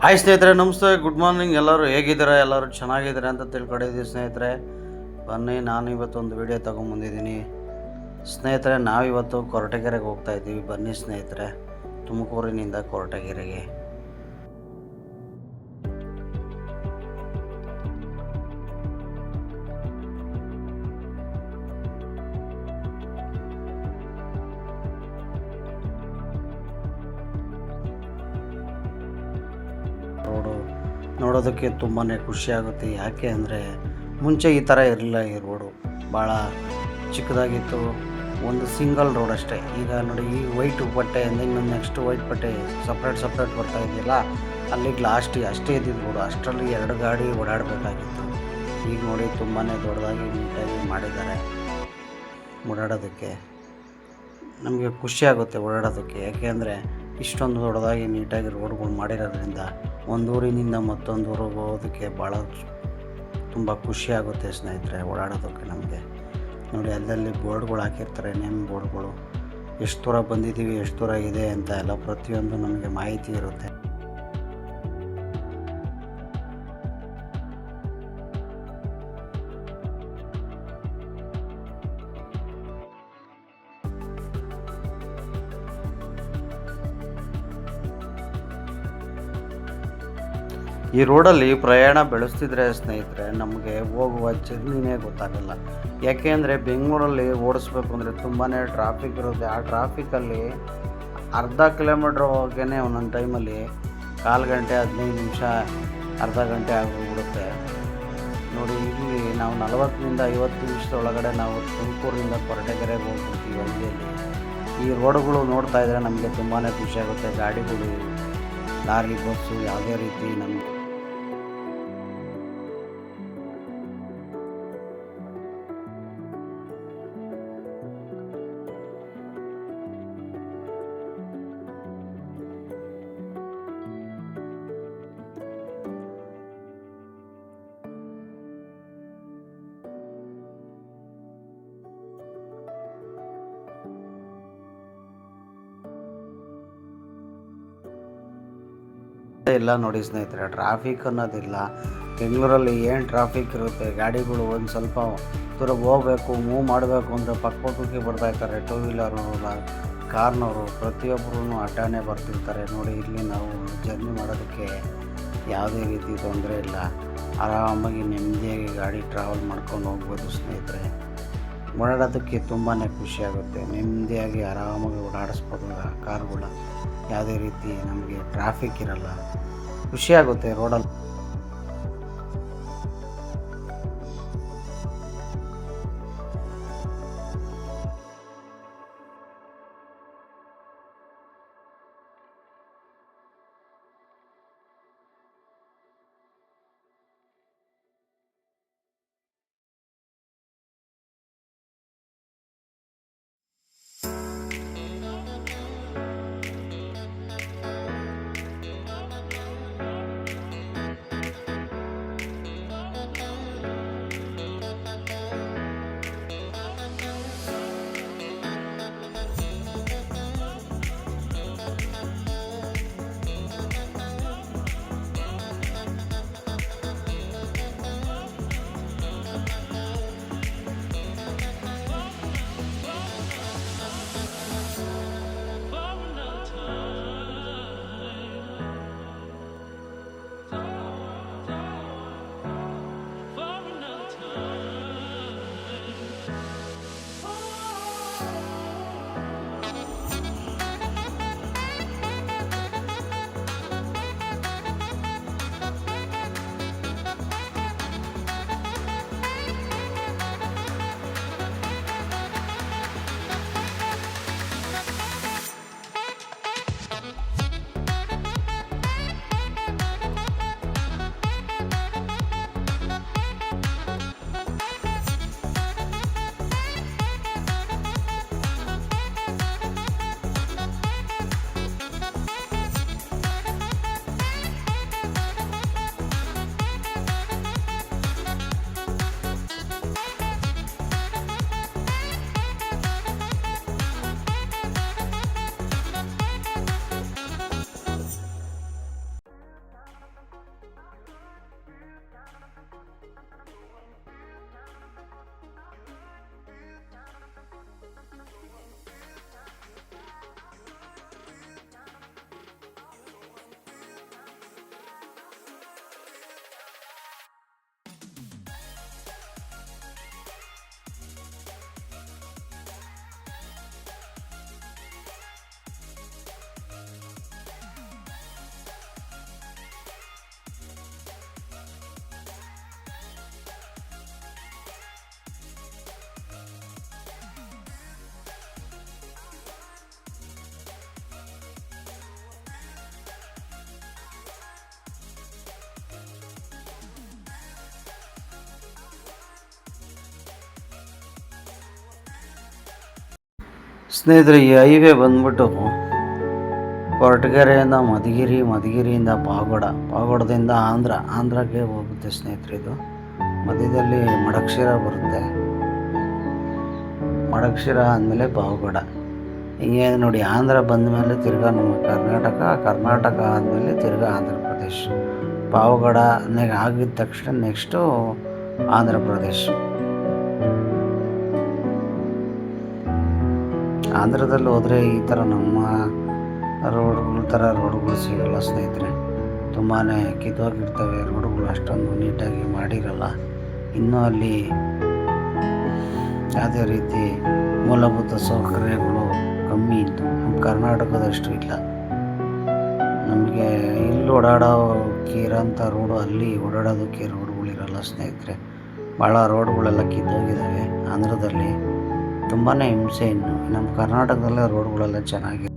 Hi ಸ್ನೇಹಿತರೆ, ನಮಸ್ತೆ, good morning. ಎಲ್ಲರೂ ಹೇಗಿದ್ದೀರಾ? ಎಲ್ಲರೂ ಚೆನ್ನಾಗಿದ್ದೀರಾ ಅಂತ ತಿಳ್ಕೊಂಡಿದ್ದೀವಿ ಸ್ನೇಹಿತರೆ. ಬನ್ನಿ, ನಾನು ಇವತ್ತೊಂದು ವಿಡಿಯೋ ತೊಗೊಂಬಂದಿದ್ದೀನಿ ಸ್ನೇಹಿತರೆ. ನಾವಿವತ್ತು ಕೊರಟಗೆರೆಗೆ ಹೋಗ್ತಾ ಇದ್ದೀವಿ. ಬನ್ನಿ ಸ್ನೇಹಿತರೆ, ತುಮಕೂರಿನಿಂದ ಕೊರಟಗೆರೆಗೆ. ರೋಡು ನೋಡೋದಕ್ಕೆ ತುಂಬಾ ಖುಷಿಯಾಗುತ್ತೆ. ಯಾಕೆ ಅಂದರೆ ಮುಂಚೆ ಈ ಥರ ಇರಲಿಲ್ಲ. ಈ ರೋಡು ಭಾಳ ಚಿಕ್ಕದಾಗಿತ್ತು, ಒಂದು ಸಿಂಗಲ್ ರೋಡ್ ಅಷ್ಟೇ. ಈಗ ನೋಡಿ, ಈ ವೈಟ್ ಬಟ್ಟೆಯಿಂದ ಇನ್ನೊಂದು ನೆಕ್ಸ್ಟ್ ವೈಟ್ ಬಟ್ಟೆ ಸಪ್ರೇಟ್ ಬರ್ತಾ ಇದೆಯಲ್ಲ, ಅಲ್ಲಿಗೆ ಲಾಸ್ಟಿಗೆ ಅಷ್ಟೇ ಇದ್ದಿದ್ದು ರೋಡು. ಅಷ್ಟರಲ್ಲಿ 2 ಗಾಡಿ ಓಡಾಡಬೇಕಾಗಿತ್ತು. ಈಗ ನೋಡಿ, ತುಂಬಾ ದೊಡ್ಡದಾಗಿ ನೀಟಾಗಿ ಮಾಡಿದ್ದಾರೆ. ಓಡಾಡೋದಕ್ಕೆ ನಮಗೆ ಖುಷಿಯಾಗುತ್ತೆ ಓಡಾಡೋದಕ್ಕೆ. ಯಾಕೆಂದರೆ ಇಷ್ಟೊಂದು ದೊಡ್ಡದಾಗಿ ನೀಟಾಗಿ ರೋಡ್ಗಳು ಮಾಡಿರೋದ್ರಿಂದ ಒಂದು ಊರಿನಿಂದ ಮತ್ತೊಂದು ಊರಿಗೆ ಹೋಗೋದಕ್ಕೆ ಭಾಳ ತುಂಬ ಖುಷಿಯಾಗುತ್ತೆ ಸ್ನೇಹಿತರೆ, ಓಡಾಡೋದಕ್ಕೆ ನಮಗೆ. ನೋಡಿ, ಅಲ್ಲಲ್ಲಿ ಬೋರ್ಡ್ಗಳು ಹಾಕಿರ್ತಾರೆ, ನೇಮ್ ಬೋರ್ಡ್ಗಳು. ಎಷ್ಟು ದೂರ ಬಂದಿದ್ದೀವಿ, ಎಷ್ಟು ದೂರ ಇದೆ ಅಂತ ಎಲ್ಲ ಪ್ರತಿಯೊಂದು ನಮಗೆ ಮಾಹಿತಿ ಇರುತ್ತೆ. ಈ ರೋಡಲ್ಲಿ ಪ್ರಯಾಣ ಬೆಳೆಸ್ತಿದ್ರೆ ಸ್ನೇಹಿತರೆ, ನಮಗೆ ಹೋಗುವ ಜರ್ನಿನೇ ಗೊತ್ತಾಗಲ್ಲ. ಯಾಕೆ ಅಂದರೆ ಬೆಂಗಳೂರಲ್ಲಿ ಓಡಿಸ್ಬೇಕು ಅಂದರೆ ತುಂಬಾ ಟ್ರಾಫಿಕ್ ಇರುತ್ತೆ. ಆ ಟ್ರಾಫಿಕಲ್ಲಿ ಅರ್ಧ ಕಿಲೋಮೀಟ್ರ್ ಹೋಗೋಕ್ಕೇ ಒಂದೊಂದು ಟೈಮಲ್ಲಿ 1/4 ಗಂಟೆ, 15 ನಿಮಿಷ, ಅರ್ಧ ಗಂಟೆ ಆಗೋಗ್ಬಿಡುತ್ತೆ. ನೋಡಿ, ಇಲ್ಲಿ ನಾವು 40ನಿಂದ 50 ನಿಮಿಷದೊಳಗಡೆ ನಾವು ತುಮಕೂರಿಂದ ಕೊರಟಗೆರೆಗೆ ಹೋಗ್ಬಿಡ್ತೀವಿ ಹಳ್ಳಿಯಲ್ಲಿ. ಈ ರೋಡುಗಳು ನೋಡ್ತಾ ಇದ್ದರೆ ನಮಗೆ ತುಂಬಾ ಖುಷಿಯಾಗುತ್ತೆ. ಗಾಡಿಗಳು, ಲಾರಿ, ಬಸ್ಸು ಯಾವುದೇ ರೀತಿ ನಮಗೆ ಇಲ್ಲ. ನೋಡಿ ಸ್ನೇಹಿತರೆ, ಟ್ರಾಫಿಕ್ ಅನ್ನೋದಿಲ್ಲ. ಬೆಂಗಳೂರಲ್ಲಿ ಏನು ಟ್ರಾಫಿಕ್ ಇರುತ್ತೆ. ಗಾಡಿಗಳು ಒಂದು ಸ್ವಲ್ಪ ದೂರ ಹೋಗಬೇಕು, ಮೂವ್ ಮಾಡಬೇಕು ಅಂದರೆ ಪಕ್ಕಕ್ಕೆ ಬರ್ತಾಯಿರ್ತಾರೆ. 2 ವೀಲರು, ಕಾರ್ನವರು, ಪ್ರತಿಯೊಬ್ಬರೂ ಅಡ್ಡಾನೇ ಬರ್ತಿರ್ತಾರೆ. ನೋಡಿ, ಇಲ್ಲಿ ನಾವು ಜರ್ನಿ ಮಾಡೋದಕ್ಕೆ ಯಾವುದೇ ರೀತಿ ತೊಂದರೆ ಇಲ್ಲ. ಆರಾಮಾಗಿ ನೆಮ್ಮದಿಯಾಗಿ ಗಾಡಿ ಟ್ರಾವೆಲ್ ಮಾಡ್ಕೊಂಡು ಹೋಗ್ಬೋದು ಸ್ನೇಹಿತರೆ. ಓಡಾಡೋದಕ್ಕೆ ತುಂಬಾ ಖುಷಿಯಾಗುತ್ತೆ. ನೆಮ್ಮದಿಯಾಗಿ ಆರಾಮಾಗಿ ಓಡಾಡಿಸ್ಬೋದು ಕಾರ್ಗಳ. ಯಾವುದೇ ರೀತಿ ನಮಗೆ ಟ್ರಾಫಿಕ್ ಇರಲ್ಲ, ಖುಷಿಯಾಗುತ್ತೆ ರೋಡಲ್ಲಿ. ಸ್ನೇಹಿತರೆ, ಈ ಹೈವೇ ಬಂದ್ಬಿಟ್ಟು ಕೊರಟಗೆರೆಯಿಂದ ಮಧುಗಿರಿ, ಮಧುಗಿರಿಯಿಂದ ಪಾವಗಡ, ಪಾವಗಡದಿಂದ ಆಂಧ್ರಕ್ಕೆ ಹೋಗುತ್ತೆ ಸ್ನೇಹಿತರೆ. ಇದು ಮಧ್ಯದಲ್ಲಿ ಮಡಕ್ಷಿರ ಬರುತ್ತೆ. ಮಡಕ್ಷಿರ ಆದಮೇಲೆ ಪಾವಗಡ. ಹಿಂಗೆ ನೋಡಿ, ಆಂಧ್ರ ಬಂದ ಮೇಲೆ ತಿರ್ಗಾ ನಮ್ಮ ಕರ್ನಾಟಕ ಆದಮೇಲೆ ತಿರ್ಗಾ ಆಂಧ್ರ ಪ್ರದೇಶ್. ಪಾವಗಡ ಆಗಿದ ತಕ್ಷಣ ನೆಕ್ಸ್ಟು ಆಂಧ್ರ ಪ್ರದೇಶ್. ಆಂಧ್ರದಲ್ಲಿ ಹೋದರೆ ಈ ಥರ ನಮ್ಮ ರೋಡ್ಗಳು ಸಿಗಲ್ಲ ಸ್ನೇಹಿತರೆ. ತುಂಬಾ ಕಿತ್ತೋಗಿರ್ತವೆ ರೋಡ್ಗಳು, ಅಷ್ಟೊಂದು ನೀಟಾಗಿ ಮಾಡಿರಲ್ಲ. ಇನ್ನೂ ಅಲ್ಲಿ ಯಾವುದೇ ರೀತಿ ಮೂಲಭೂತ ಸೌಕರ್ಯಗಳು ಕಮ್ಮಿ ಇತ್ತು. ನಮ್ಮ ಕರ್ನಾಟಕದಷ್ಟು ಇಲ್ಲ. ನಮಗೆ ಇಲ್ಲಿ ಓಡಾಡೋಕ್ಕೆ ಇರೋಂಥ ರೋಡು ಅಲ್ಲಿ ಓಡಾಡೋದಕ್ಕೆ ರೋಡ್ಗಳಿರಲ್ಲ ಸ್ನೇಹಿತರೆ. ಭಾಳ ರೋಡ್ಗಳೆಲ್ಲ ಕಿತ್ತೋಗಿದ್ದಾವೆ ಆಂಧ್ರದಲ್ಲಿ. ತುಂಬಾ ಹಿಂಸೆ. ಇನ್ನು ನಮ್ಮ ಕರ್ನಾಟಕದಲ್ಲೇ ರೋಡ್ಗಳೆಲ್ಲ ಚೆನ್ನಾಗಿದೆ.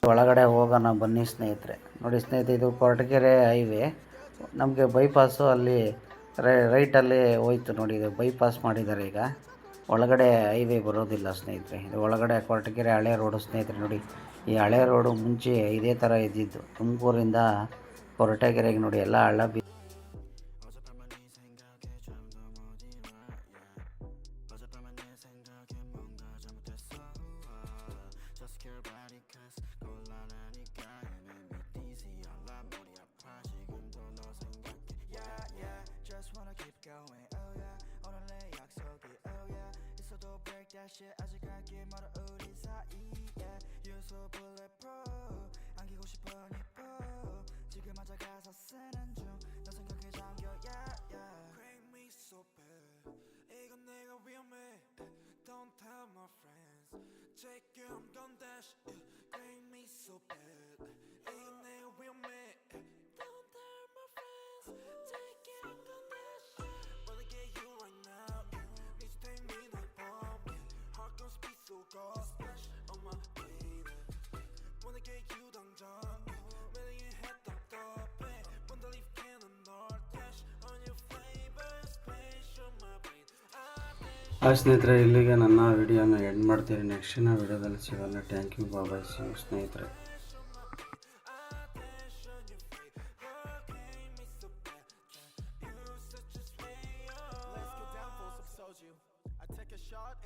ಒಳಗಡೆ ಹೋಗೋಣ ಬನ್ನಿ ಸ್ನೇಹಿತರೆ. ನೋಡಿ ಸ್ನೇಹಿತರೆ, ಇದು ಕೊರಟಗೆರೆ ಹೈವೇ. ನಮಗೆ ಬೈಪಾಸು ಅಲ್ಲಿ ರೈಟಲ್ಲಿ ಹೋಯ್ತು ನೋಡಿ. ಇದು ಬೈಪಾಸ್ ಮಾಡಿದ್ದಾರೆ ಈಗ. ಒಳಗಡೆ ಹೈವೇ ಬರೋದಿಲ್ಲ ಸ್ನೇಹಿತರೆ. ಇದು ಒಳಗಡೆ ಕೊರಟಗೆರೆ ಹಳೆ ರೋಡು ಸ್ನೇಹಿತರೆ. ನೋಡಿ, ಈ ಹಳೆ ರೋಡು ಮುಂಚೆ ಇದೇ ಥರ ಇದ್ದಿದ್ದು. ತುಮಕೂರಿಂದ ಕೊರಟಗೆರೆಗೆ ನೋಡಿ ಎಲ್ಲ ಹಳ್ಳ shit 아직까지 멀어 우리 사이에 You're so bulletproof 안기고 싶어 네 proof 지금 맞아가서 쓰는 중너 생각에 잠겨 yeah yeah Crank me so bad 이건 내가 위험해 Don't tell my friends Check you I'm gon' dash Crank me so bad 이건 내가 위험해 Don't tell my friends Check you I'm gon' dash Wanna get you right now Need to take me like bomb Heart gon' speed so cold Splash on my baby Wanna get you 당장 매력의 head up top Wanna leave cannon north Dash on your flavor Splash on my brain ಸ್ನೇಹಿತರೆ, ಇಲ್ಲಿಗೆ ನನ್ನ ವಿಡಿಯೋನ end ಮಾಡ್ತೀನಿ. ನೆಕ್ಸ್ಟಿನ ವಿಡಿಯೋದಲ್ಲಿ ಸಿಗೋಣ. Thank you, bye, see you ಸ್ನೇಹಿತರೆ.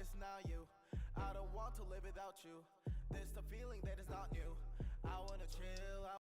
It's now you. I don't want to live without you. There's the feeling that is not new. I wanna chill.